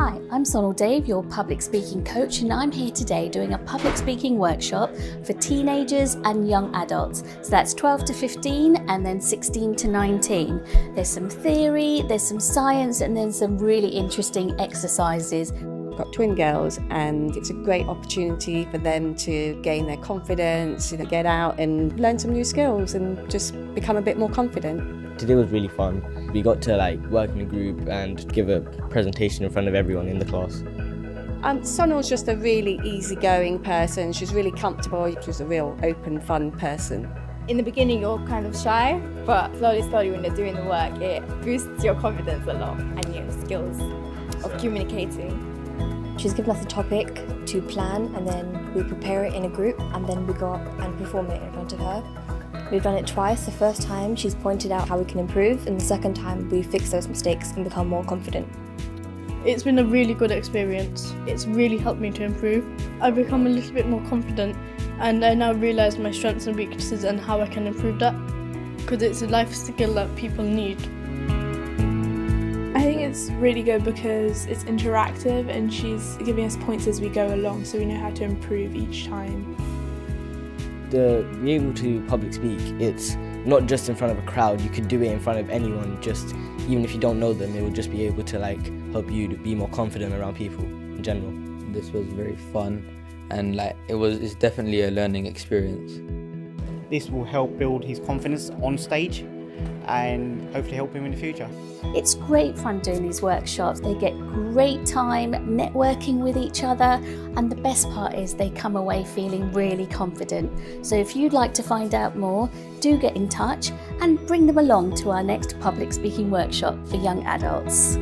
Hi, I'm Sonal Dave, your public speaking coach, and I'm here today doing a public speaking workshop for teenagers and young adults. So that's 12 to 15 and then 16 to 19. There's some theory, there's some science, and then some really interesting exercises. I've got twin girls and it's a great opportunity for them to gain their confidence, get out and learn some new skills and just become a bit more confident. Today was really fun. We got to work in a group and give a presentation in front of everyone in the class. Sonal's just a really easygoing person. She's really comfortable. She's a real open, fun person. In the beginning you're kind of shy, but slowly when you're doing the work it boosts your confidence a lot and your skills of communicating. She's given us a topic to plan and then we prepare it in a group and then we go up and perform it in front of her. We've done it twice. The first time she's pointed out how we can improve and the second time we fix those mistakes and become more confident. It's been a really good experience. It's really helped me to improve. I've become a little bit more confident and I now realise my strengths and weaknesses and how I can improve that, because it's a life skill that people need. I think it's really good because it's interactive and she's giving us points as we go along so we know how to improve each time. To be able to public speak, it's not just in front of a crowd. You could do it in front of anyone, just even if you don't know them, it will just be able to help you to be more confident around people in general. This was very fun and it's definitely a learning experience. This will help build his confidence on stage and hopefully help him in the future. It's great fun doing these workshops. They get great time networking with each other, and the best part is they come away feeling really confident. So if you'd like to find out more, do get in touch and bring them along to our next public speaking workshop for young adults.